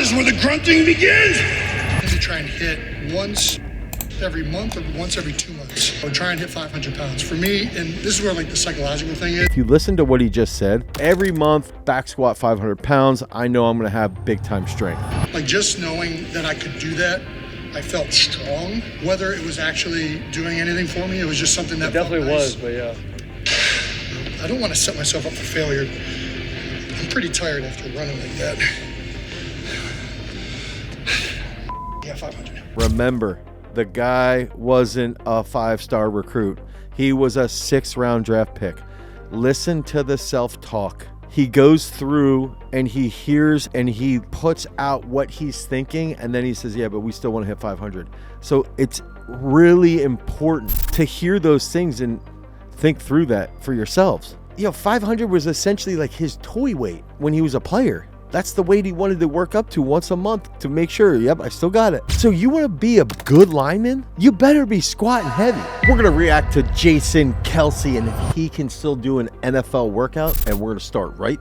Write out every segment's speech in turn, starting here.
is where the grunting begins. We try and hit once every month or once every 2 months. Or try and hit 500 pounds. For me, and this is where like the psychological thing is. If you listen to what he just said, every month back squat 500 pounds, I know I'm going to have big time strength. Like just knowing that I could do that, I felt strong. Whether it was actually doing anything for me, it was just something that it definitely felt nice. was, but yeah. I don't want to set myself up for failure. I'm pretty tired after running like that. Yeah, 500. Remember, the guy wasn't a 5-star recruit. He was a 6th-round draft pick. Listen to the self-talk. He goes through and he hears and he puts out what he's thinking, and then he says, yeah, but we still want to hit 500. So it's really important to hear those things and think through that for yourselves. 500 was essentially like his toy weight when he was a player. That's the weight he wanted to work up to once a month to make sure, yep, I still got it. So you want to be a good lineman? You better be squatting heavy. We're going to react to Jason Kelce and if he can still do an NFL workout, and we're going to start right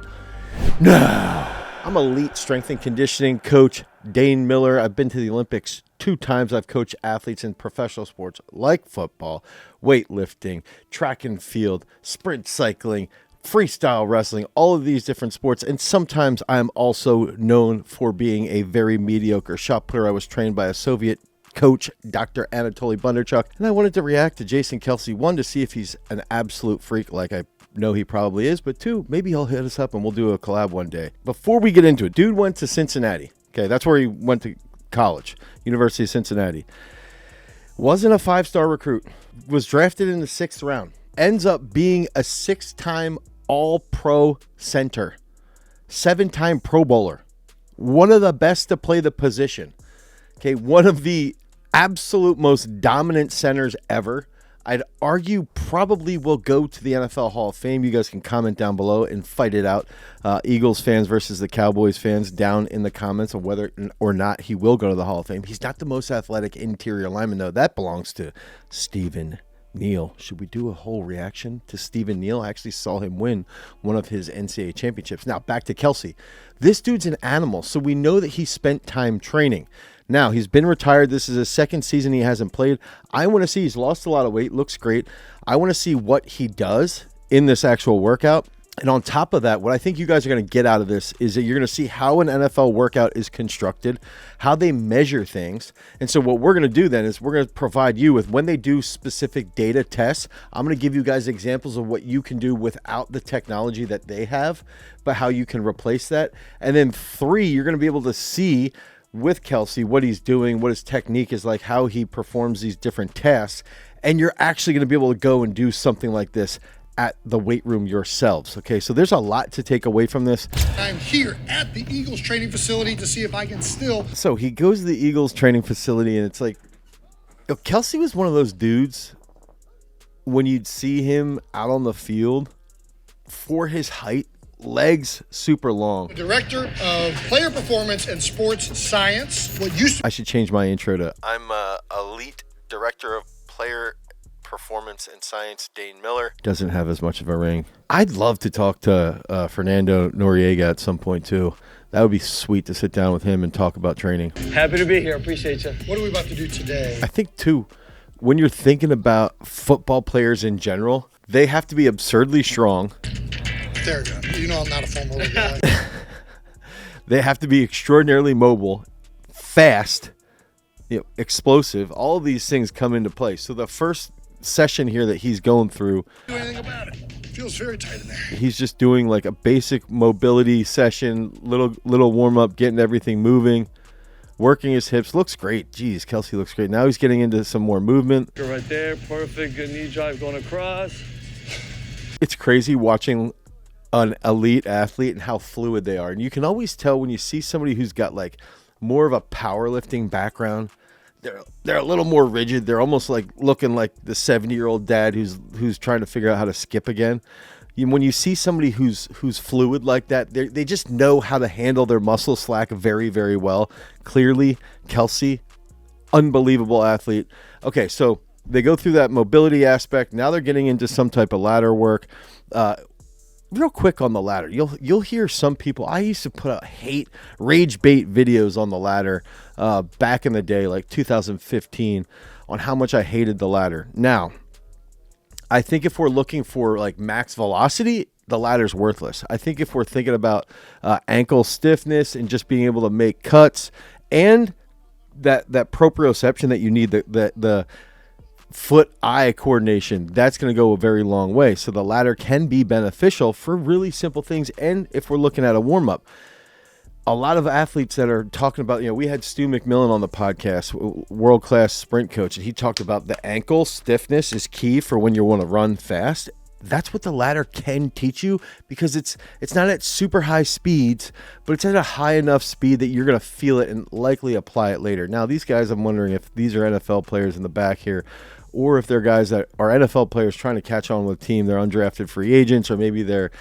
now. I'm elite strength and conditioning coach Dane Miller. I've been to the Olympics 2 times. I've coached athletes in professional sports like football, weightlifting, track and field, sprint cycling, freestyle wrestling, all of these different sports. And sometimes I'm also known for being a very mediocre shot putter. I was trained by a Soviet coach, Dr. Anatoly Bondarchuk, and I wanted to react to Jason Kelce. 1, to see if he's an absolute freak like I know he probably is, but 2, maybe he'll hit us up and we'll do a collab one day. Before we get into it, dude went to Cincinnati. Okay, that's where he went to college, University of Cincinnati. Wasn't a 5-star recruit. Was drafted in the 6th round. Ends up being a 6-time All-Pro center, 7-time Pro Bowler, one of the best to play the position. Okay, one of the absolute most dominant centers ever. I'd argue probably will go to the NFL Hall of Fame. You guys can comment down below and fight it out. Eagles fans versus the Cowboys fans down in the comments of whether or not he will go to the Hall of Fame. He's not the most athletic interior lineman, though. That belongs to Stephen Neal. Should we do a whole reaction to Stephen Neal? I actually saw him win one of his NCAA championships. Now, back to Kelce. This dude's an animal, so we know that he spent time training. Now, he's been retired. This is his 2nd season he hasn't played. I want to see, he's lost a lot of weight, looks great. I want to see what he does in this actual workout. And on top of that, what I think you guys are going to get out of this is that you're going to see how an NFL workout is constructed, how they measure things. And so what we're going to do then is we're going to provide you with, when they do specific data tests, I'm going to give you guys examples of what you can do without the technology that they have, but how you can replace that. And then 3, you're going to be able to see with Kelce what he's doing, what his technique is like, how he performs these different tasks. And you're actually going to be able to go and do something like this at the weight room yourselves. Okay, so there's a lot to take away from this. I'm here at the Eagles training facility to see if I can still. So he goes to the Eagles training facility, and it's like, Kelce was one of those dudes when you'd see him out on the field, for his height, legs super long. Director of Player Performance and Sports Science. What used to. I should change my intro to, I'm elite director of player performance and science, Dane Miller. Doesn't have as much of a ring. I'd love to talk to Fernando Noriega at some point too. That would be sweet to sit down with him and talk about training. Happy to be here. Appreciate you. What are we about to do today? I think too, when you're thinking about football players in general, they have to be absurdly strong. There we go. You know I'm not a former guy. They have to be extraordinarily mobile, fast, explosive. All of these things come into play. So the first session here that he's going through, Do anything about it. Feels very tight in there. He's just doing like a basic mobility session, little warm up, getting everything moving, working his hips. Looks great. Jeez, Kelce looks great. Now he's getting into some more movement. Right there, perfect. Good knee drive going across. It's crazy watching an elite athlete and how fluid they are. And you can always tell when you see somebody who's got like more of a powerlifting background. They're a little more rigid. They're almost like looking like the 70-year-old dad who's trying to figure out how to skip again. When you see somebody who's fluid like that, they just know how to handle their muscle slack very, very well. Clearly, Kelce, unbelievable athlete. Okay, so they go through that mobility aspect. Now they're getting into some type of ladder work. real quick on the ladder. You'll hear some people. I used to put out rage bait videos on the ladder back in the day, like 2015, on how much I hated the ladder. Now, I think if we're looking for like max velocity, the ladder's worthless. I think if we're thinking about ankle stiffness and just being able to make cuts and that proprioception that you need, the foot-eye coordination, that's going to go a very long way. So the ladder can be beneficial for really simple things. And if we're looking at a warm-up, a lot of athletes that are talking about, we had Stu McMillan on the podcast, world-class sprint coach, and he talked about the ankle stiffness is key for when you want to run fast. That's what the ladder can teach you, because it's not at super high speeds, but it's at a high enough speed that you're going to feel it and likely apply it later. Now, these guys, I'm wondering if these are NFL players in the back here, or if they're guys that are NFL players trying to catch on with a team. They're undrafted free agents, or maybe they're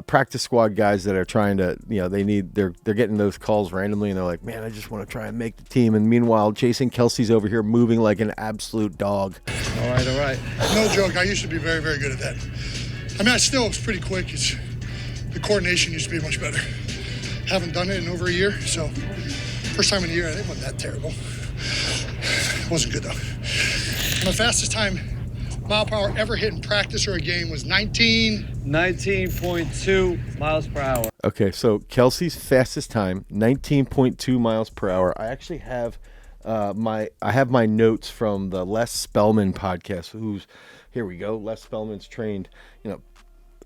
practice squad guys that are trying to, they're getting those calls randomly, and they're like, man, I just want to try and make the team. And meanwhile, Jason Kelsey's over here moving like an absolute dog. All right. No joke, I used to be very, very good at that. I mean, I still was pretty quick. The coordination used to be much better. Haven't done it in over a year, so first time in a year, it wasn't that terrible. It wasn't good, though. My fastest time mile per hour ever hit in practice or a game was 19.2 miles per hour. Okay, so Kelsey's fastest time, 19.2 miles per hour. I actually have my notes from the Les Spellman podcast. Here we go. Les Spellman's trained,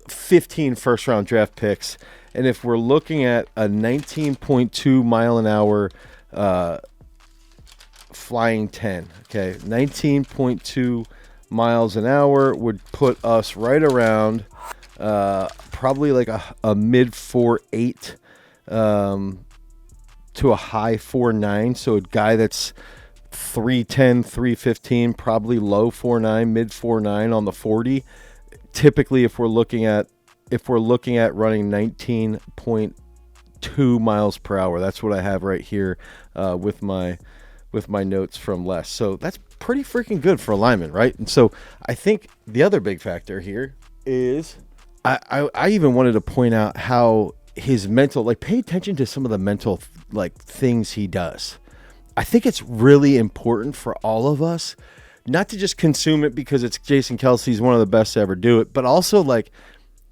15 first-round draft picks, and if we're looking at a 19.2 mile an hour flying 10, okay, 19.2 miles an hour would put us right around probably like a mid 4.8 to a high 4.9. So a guy that's 310, 315, probably low 4.9, mid 4.9 on the 40. Typically, if we're looking at running 19.2 miles per hour, that's what I have right here with my notes from Les. So that's pretty freaking good for a lineman, right? And so I think the other big factor here is I even wanted to point out how his mental, like, pay attention to some of the mental like things he does. I think it's really important for all of us not to just consume it because it's Jason Kelsey, he's one of the best to ever do it, but also like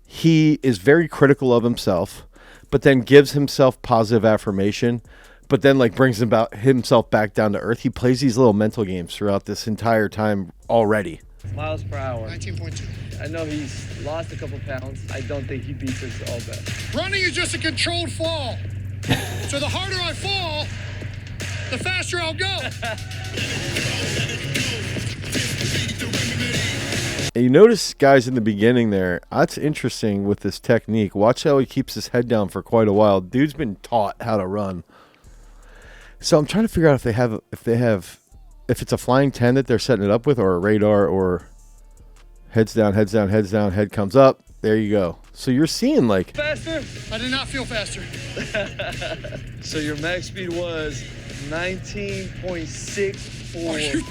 he is very critical of himself, but then gives himself positive affirmation, but then like brings himself back down to earth. He plays these little mental games throughout this entire time already. Miles per hour. 19.2. I know he's lost a couple pounds. I don't think he beats his all best. Running is just a controlled fall. So the harder I fall, the faster I'll go. And you notice, guys, in the beginning there, that's interesting with this technique. Watch how he keeps his head down for quite a while. Dude's been taught how to run. So I'm trying to figure out if it's a flying 10 that they're setting it up with, or a radar, or heads down, head comes up. There you go. So you're seeing like Faster? I did not feel faster. So your max speed was 19.64. Are you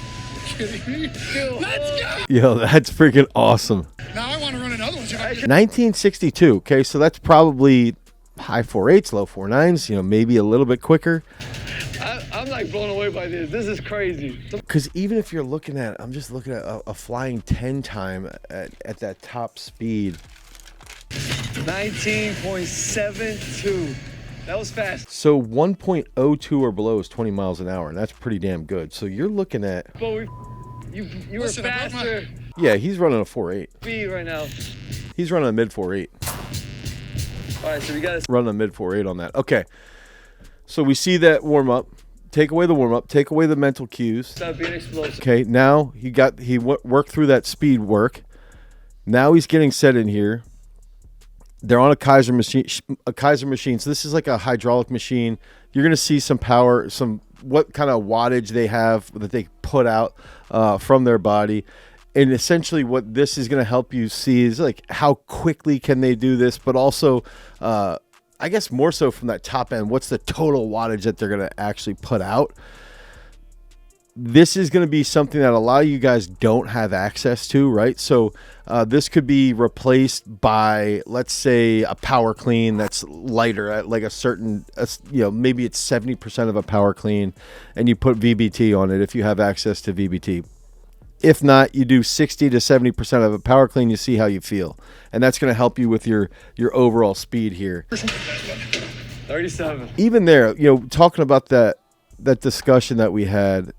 kidding me? Let's go! Yo, that's freaking awesome. Now I want to run another one. 1962. Okay, so that's probably high 4.8s, low 4.9s, maybe a little bit quicker. I'm like blown away by this. This is crazy. Because even if you're looking at, I'm just looking at a flying 10 time at that top speed. 19.72. That was fast. So 1.02 or below is 20 miles an hour, and that's pretty damn good. So you're looking at... But you were Listen, faster. Yeah, he's running a 4.8. Speed right now. He's running a mid 4.8. All right, so we got to Running a mid 4.8 on that. Okay. So we see that warm up. Take away the warm up. Take away the mental cues. stop being explosive. Okay. Now he worked through that speed work. Now he's getting set in here. They're on a Kaiser machine. So this is like a hydraulic machine. You're gonna see some power, what kind of wattage they have that they put out from their body. And essentially what this is going to help you see is like how quickly can they do this, but also I guess more so from that top end, what's the total wattage that they're going to actually put out. this is going to be something that a lot of you guys don't have access to, right? So this could be replaced by, let's say, a power clean that's lighter at like a certain, maybe it's 70% of a power clean, and you put VBT on it if you have access to VBT. If not, you do 60 to 70% of a power clean, you see how you feel. And that's going to help you with your overall speed here. 37. Even there, talking about that discussion that we had,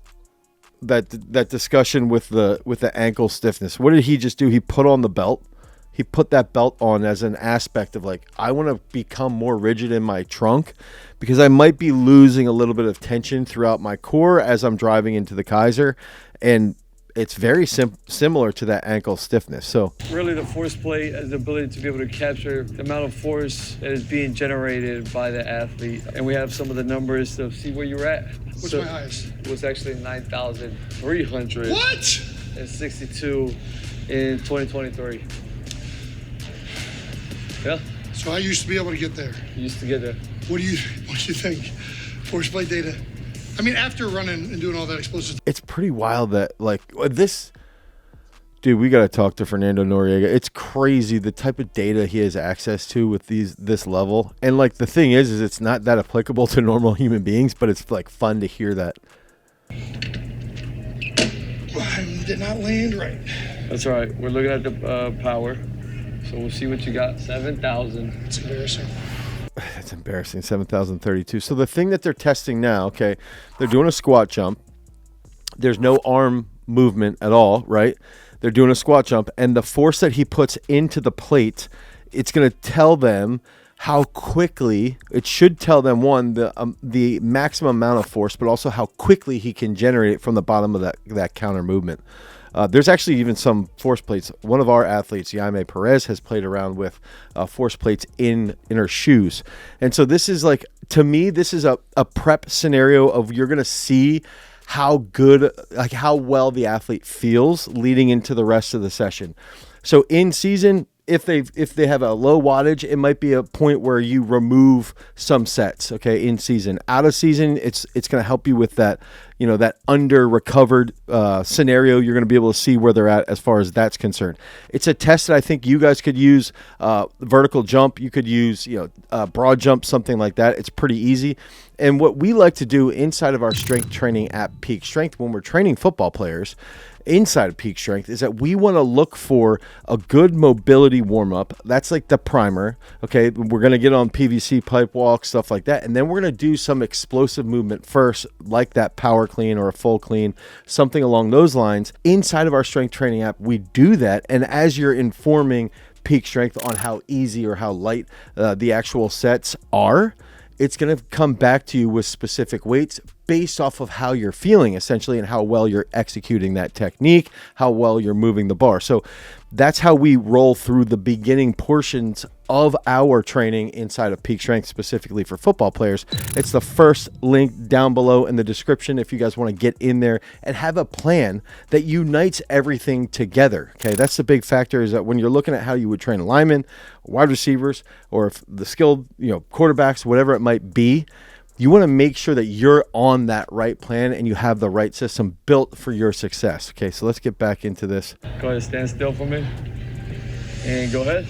that discussion with the ankle stiffness. What did he just do? He put on the belt. He put that belt on as an aspect of like, I want to become more rigid in my trunk because I might be losing a little bit of tension throughout my core as I'm driving into the Kaiser. And it's very similar to that ankle stiffness. So really the force plate has the ability to be able to capture the amount of force that is being generated by the athlete. And we have some of the numbers to see where you're at. What's my highest? It was actually 9,300. What? And 62 in 2023. Yeah. So I used to be able to get there. You used to get there. What do you think? Force plate data. I mean, after running and doing all that explosive. it's pretty wild that like this. Dude, we got to talk to Fernando Noriega. It's crazy the type of data he has access to with this level. And like the thing is it's not that applicable to normal human beings, but it's like fun to hear that. I did not land right. That's all right. We're looking at the power. So we'll see what you got. 7,000. It's embarrassing. That's embarrassing. 7,032. So the thing that they're testing now, okay, they're doing a squat jump. There's no arm movement at all, right? They're doing a squat jump, and the force that he puts into the plate, it's going to tell them how quickly, it should tell them, one, the maximum amount of force, but also how quickly he can generate it from the bottom of that counter movement. There's actually even some force plates. One of our athletes, Jaime Perez, has played around with force plates in her shoes. And so this is like, to me, this is a prep scenario of you're going to see how good, like how well the athlete feels leading into the rest of the session. So in season, if they have a low wattage, it might be a point where you remove some sets, okay, in season. Out of season, it's going to help you with that, that under recovered scenario. You're going to be able to see where they're at as far as that's concerned. It's a test that I think you guys could use. Vertical jump, you could use, broad jump, something like that. It's pretty easy. And what we like to do inside of our strength training at Peak Strength when we're training football players inside of Peak Strength is that we want to look for a good mobility warm-up. That's like the primer. Okay, we're going to get on PVC pipe walk, stuff like that. And then we're going to do some explosive movement first, like that power clean or a full clean, something along those lines. Inside of our strength training app, we do that. And as you're informing Peak Strength on how easy or how light the actual sets are, it's going to come back to you with specific weights based off of how you're feeling, essentially, and how well you're executing that technique, how well you're moving the bar. So that's how we roll through the beginning portions of our training inside of Peak Strength, specifically for football players. It's the first link down below in the description if you guys want to get in there and have a plan that unites everything together. Okay, that's the big factor, is that when you're looking at how you would train linemen, wide receivers, or if the skilled, quarterbacks, whatever it might be, you want to make sure that you're on that right plan and you have the right system built for your success. Okay, so let's get back into this. Go ahead, stand still for me. And go ahead.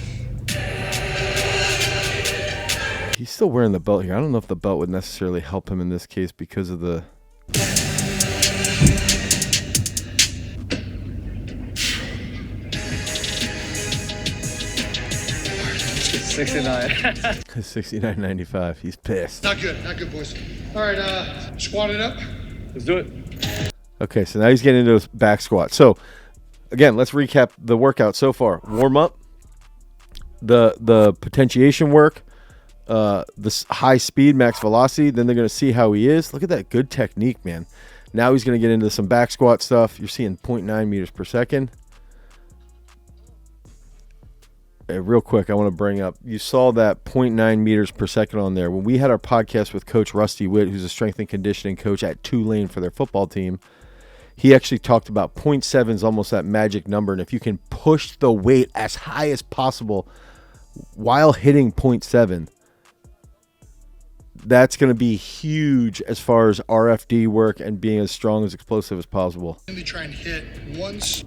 He's still wearing the belt here. I don't know if the belt would necessarily help him in this case because of the... 69. 69.95. He's pissed. Not good, boys. All right, squat it up. Let's do it. Okay, so now he's getting into his back squat. So, again, let's recap the workout so far. Warm up, the potentiation work, the high speed, max velocity. Then they're going to see how he is. Look at that good technique, man. Now he's going to get into some back squat stuff. You're seeing 0.9 meters per second. Real quick, I want to bring up, you saw that 0.9 meters per second on there. When we had our podcast with Coach Rusty Witt, who's a strength and conditioning coach at Tulane for their football team, he actually talked about 0.7 is almost that magic number. And if you can push the weight as high as possible while hitting 0.7, that's going to be huge as far as RFD work and being as strong as explosive as possible. Only try and hit once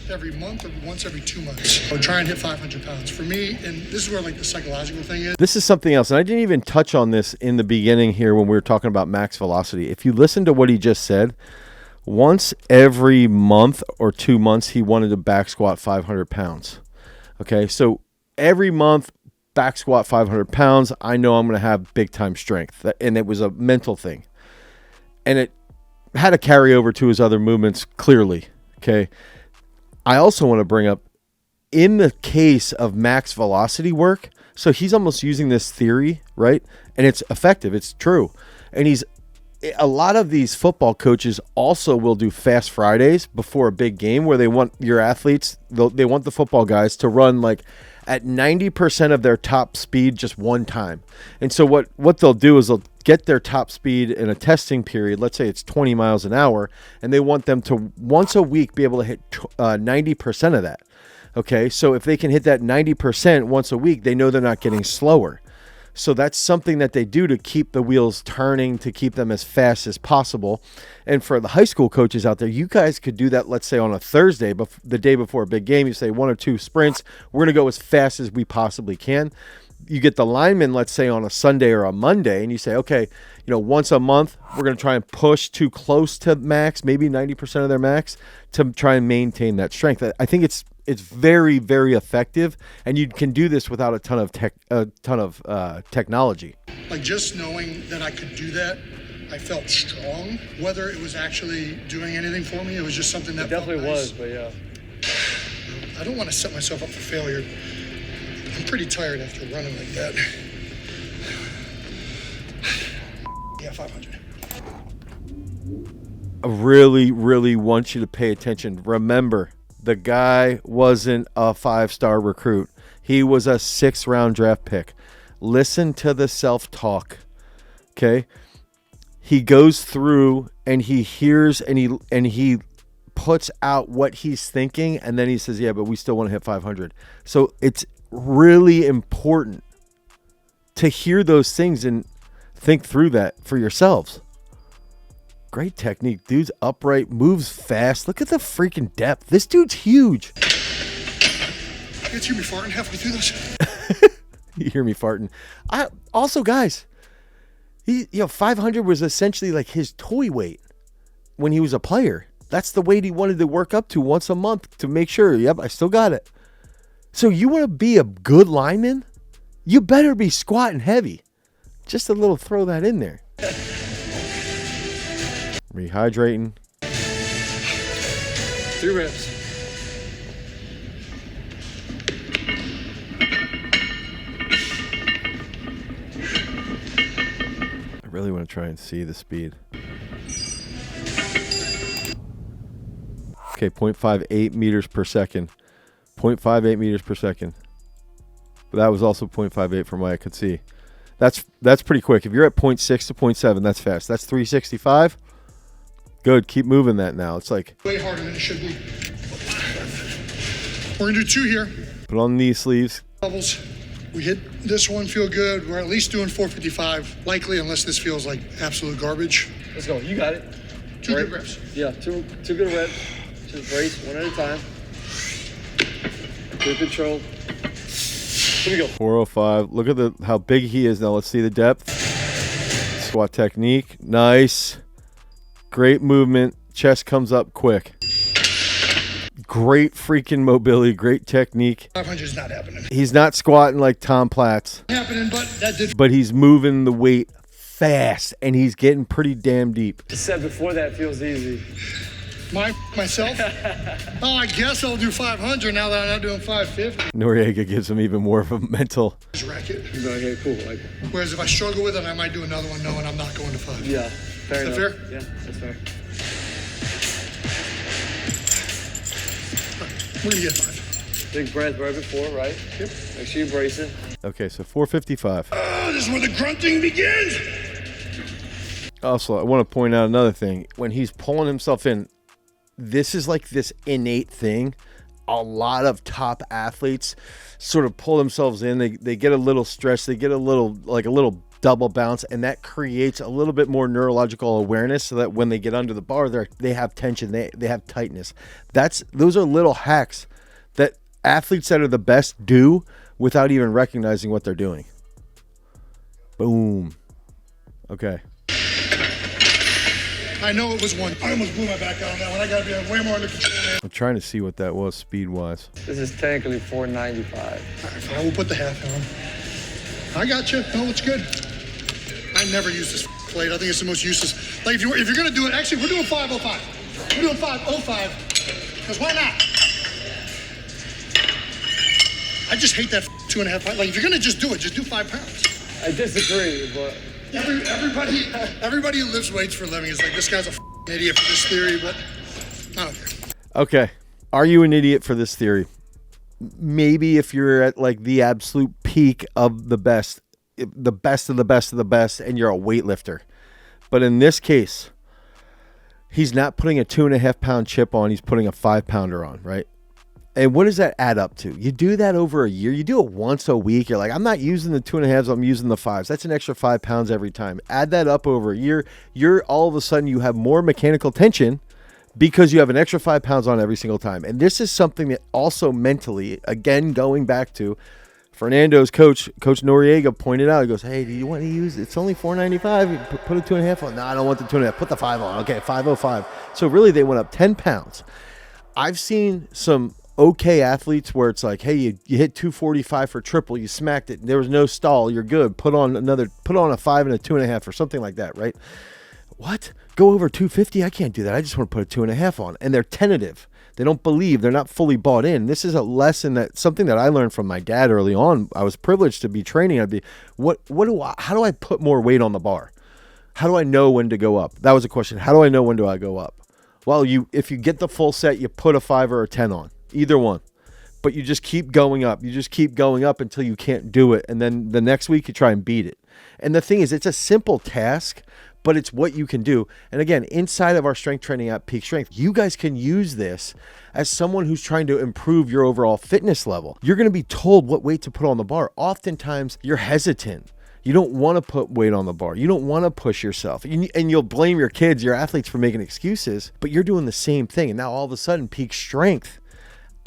every month or once every 2 months. Or try and hit 500 pounds. For me, and this is where like the psychological thing is. This is something else, and I didn't even touch on this in the beginning here when we were talking about max velocity. If you listen to what he just said, once every month or 2 months, he wanted to back squat 500 pounds. Okay, so every month, back squat 500 pounds, I know I'm going to have big time strength. And it was a mental thing. And it had to carry over to his other movements clearly. Okay. I also want to bring up, in the case of max velocity work, so he's almost using this theory, right? And it's effective. It's true. And a lot of these football coaches also will do fast Fridays before a big game where they want your athletes, they want the football guys to run like at 90% of their top speed just one time. And so what they'll do is they'll get their top speed in a testing period. Let's say it's 20 miles an hour, and they want them to once a week be able to hit 90% of that. Okay, so if they can hit that 90% once a week, they know they're not getting slower. So that's something that they do to keep the wheels turning, to keep them as fast as possible. And for the high school coaches out there, you guys could do that, let's say on a Thursday, the day before a big game. You say 1 or 2 sprints. We're going to go as fast as we possibly can. You get the linemen, let's say on a Sunday or a Monday, and you say, okay, once a month, we're going to try and push too close to max, maybe 90% of their max, to try and maintain that strength. I think it's very, very effective, and you can do this without a ton of technology. Like just knowing that I could do that, I felt strong. Whether it was actually doing anything for me, it was just something that it definitely felt nice. was, but yeah. I don't want to set myself up for failure. I'm pretty tired after running like that. Yeah, 500. I really, really want you to pay attention. Remember, the guy wasn't a 5-star recruit. He was a 6th-round draft pick. Listen to the self-talk, okay? He goes through and he hears and he puts out what he's thinking, and then he says, yeah, but we still want to hit 500. So it's really important to hear those things and think through that for yourselves. Great technique. Dude's upright, moves fast. Look at the freaking depth. This dude's huge. You guys hear me farting halfway through this? You hear me farting. Also, guys, 500 was essentially like his toy weight when he was a player. That's the weight he wanted to work up to once a month to make sure, yep, I still got it. So you want to be a good lineman? You better be squatting heavy. Just a little throw that in there. Rehydrating. 3 reps. I really want to try and see the speed. Okay, 0.58 meters per second. 0.58 meters per second. But that was also 0.58 from what I could see. That's pretty quick. If you're at 0.6 to 0.7, that's fast. That's 365. Good. Keep moving that now. It's like way harder than it should be. We're going to do 2 here. Put on knee sleeves. Levels. We hit this one, feel good. We're at least doing 455, likely, unless this feels like absolute garbage. Let's go. You got it. 2 good reps. Yeah, two good reps. Just brace one at a time. Good control. Here we go. 405. Look at how big he is now. Let's see the depth. Squat technique. Nice. Great movement. Chest comes up quick. Great freaking mobility. Great technique. 500 is not happening. He's not squatting like Tom Platz. Happening, but that did. But he's moving the weight fast, and he's getting pretty damn deep. Just said before that feels easy. Myself? Oh, I guess I'll do 500 now that I'm not doing 550. Noriega gives him even more of a mental. Racket. Okay, cool. Whereas if I struggle with it, I might do another one knowing I'm not going to 5. Yeah, fair enough. Is that fair? Yeah, that's fair. We're going to get 5. Big breath right before, right? Yep. Make sure you brace it. Okay, so 455. This is where the grunting begins. Also, I want to point out another thing. When he's pulling himself in, this is like this innate thing. A lot of top athletes sort of pull themselves in. They get a little stressed. They get a little double bounce, and that creates a little bit more neurological awareness so that when they get under the bar, they have tension, they have tightness. Those are little hacks that athletes that are the best do without even recognizing what they're doing. Boom. Okay. I know it was one. I almost blew my back out on that one. I got to be way more under control, man. I'm trying to see what that was speed-wise. This is technically 495. All right, fine. We'll put the half on. I got you. No, it's good. I never use this plate. I think it's the most useless. Like, if you're going to do it, actually, we're doing 505. We're doing 505. Because why not? I just hate that 2.5 pounds. Like, if you're going to just do it, just do 5 pounds. I disagree, but Everybody who lifts weights for a living is like, this guy's an idiot for this theory, but I don't care. Okay. Are you an idiot for this theory? Maybe if you're at like the absolute peak of the best of the best of the best, and you're a weightlifter. But in this case, he's not putting a 2.5 pound chip on, he's putting a 5 pounder on, right? And what does that add up to? You do that over a year. You do it once a week. You're like, I'm not using the 2.5s, I'm using the 5s. That's an extra 5 pounds every time. Add that up over a year. You're all of a sudden, you have more mechanical tension because you have an extra 5 pounds on every single time. And this is something that also mentally, again, going back to Fernando's coach Noriega pointed out, he goes, hey, do you want to use, it's only $4.95. Put a 2.5 on. No, I don't want the 2.5. Put the 5 on. Okay, 505. So really, they went up 10 pounds. I've seen some okay athletes where it's like, hey, you hit 245 for triple, you smacked it, there was no stall, you're good. Put on a 5 and a 2.5 or something like that, right? What? Go over 250? I can't do that. I just want to put a 2.5 on. And they're tentative. They don't believe. They're not fully bought in. This is a lesson something that I learned from my dad early on. I was privileged to be training. How do I put more weight on the bar? How do I know when to go up? That was a question. How do I know when do I go up? Well, if you get the full set, you put a 5 or a 10 on. Either one. But you just keep going up. You just keep going up until you can't do it. And then the next week you try and beat it. And the thing is, it's a simple task, but it's what you can do. And again, inside of our strength training app, Peak Strength, you guys can use this as someone who's trying to improve your overall fitness level. You're going to be told what weight to put on the bar. Oftentimes, you're hesitant. You don't want to put weight on the bar. You don't want to push yourself. And you'll blame your kids, your athletes for making excuses, but you're doing the same thing. And now all of a sudden, Peak Strength,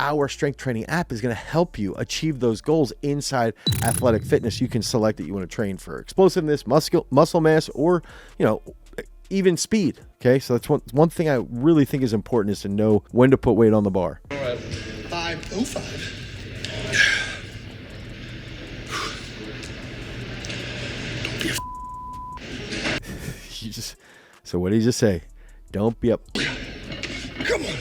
our strength training app, is going to help you achieve those goals inside athletic fitness. You can select that you want to train for explosiveness, muscle mass, or, even speed. Okay. So that's one thing I really think is important, is to know when to put weight on the bar. 505. Don't be a So what did he just say? Don't be up. Come on.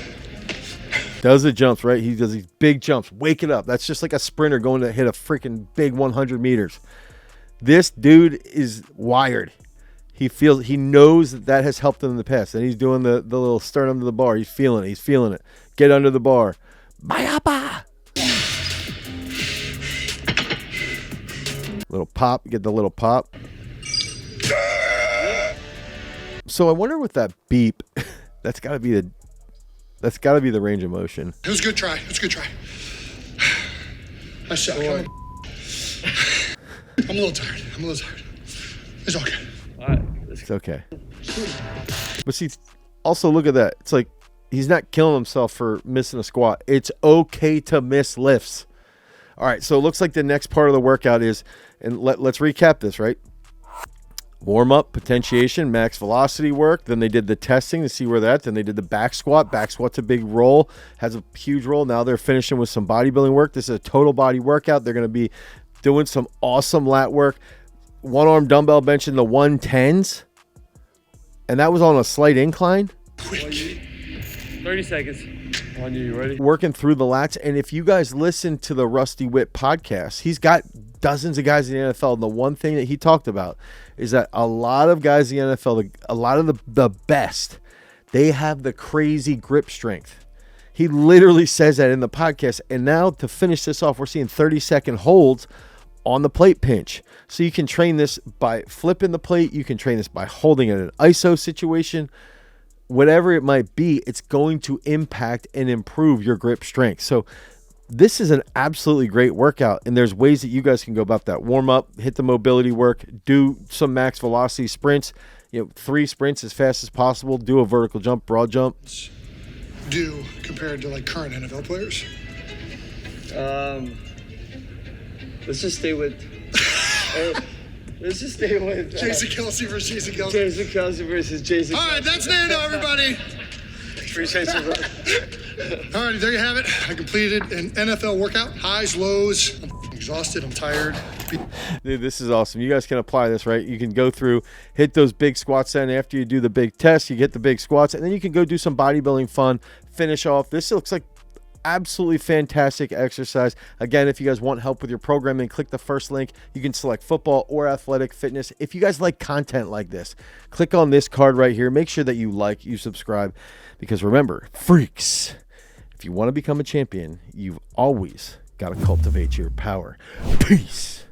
Does the jumps, right? He does these big jumps. Wake it up. That's just like a sprinter going to hit a freaking big 100 meters. This dude is wired. He knows that has helped him in the past. And he's doing the little sternum to the bar. He's feeling it. Get under the bar. Bayapa. Little pop. Get the little pop. So I wonder with that beep, that's got to be the range of motion. It was a good try. I suck. I'm a little tired. It's okay. All right. It's okay. But see, also look at that. It's like he's not killing himself for missing a squat. It's okay to miss lifts. All right, so it looks like the next part of the workout is, and let's recap this, right? Warm up, potentiation, max velocity work. Then they did the testing to see where that. Then they did the back squat. Back squat's a big roll, has a huge roll. Now they're finishing with some bodybuilding work. This is a total body workout. They're going to be doing some awesome lat work. One arm dumbbell bench in the 110s. And that was on a slight incline. Quick. 30 seconds. On you ready? Working through the lats. And if you guys listen to the Rusty Witt podcast, he's got dozens of guys in the NFL. And the one thing that he talked about is that a lot of guys in the NFL, a lot of the best, they have the crazy grip strength. He literally says that in the podcast. And now to finish this off, we're seeing 30-second holds on the plate pinch. So you can train this by flipping the plate. You can train this by holding it in an ISO situation. Whatever it might be, it's going to impact and improve your grip strength. So this is an absolutely great workout, and there's ways that you guys can go about that. Warm up, hit the mobility work, do some max velocity sprints, 3 sprints as fast as possible, do a vertical jump, broad jump. Do compared to like current NFL players? Let's just stay with. Let's just stay with Jason Kelsey versus Jason Kelsey. Jason Kelsey versus Jason. All right, that's there now, everybody. Appreciate you, bro. All right, there you have it. I completed an NFL workout. Highs, lows. I'm exhausted. I'm tired. Dude, this is awesome. You guys can apply this, right? You can go through, hit those big squats, and after you do the big test, you get the big squats, and then you can go do some bodybuilding fun, finish off. This looks like absolutely fantastic exercise. Again, if you guys want help with your programming, click the first link. You can select football or athletic fitness. If you guys like content like this, click on this card right here. Make sure that you subscribe, because remember, freaks, if you want to become a champion, you've always got to cultivate your power. Peace.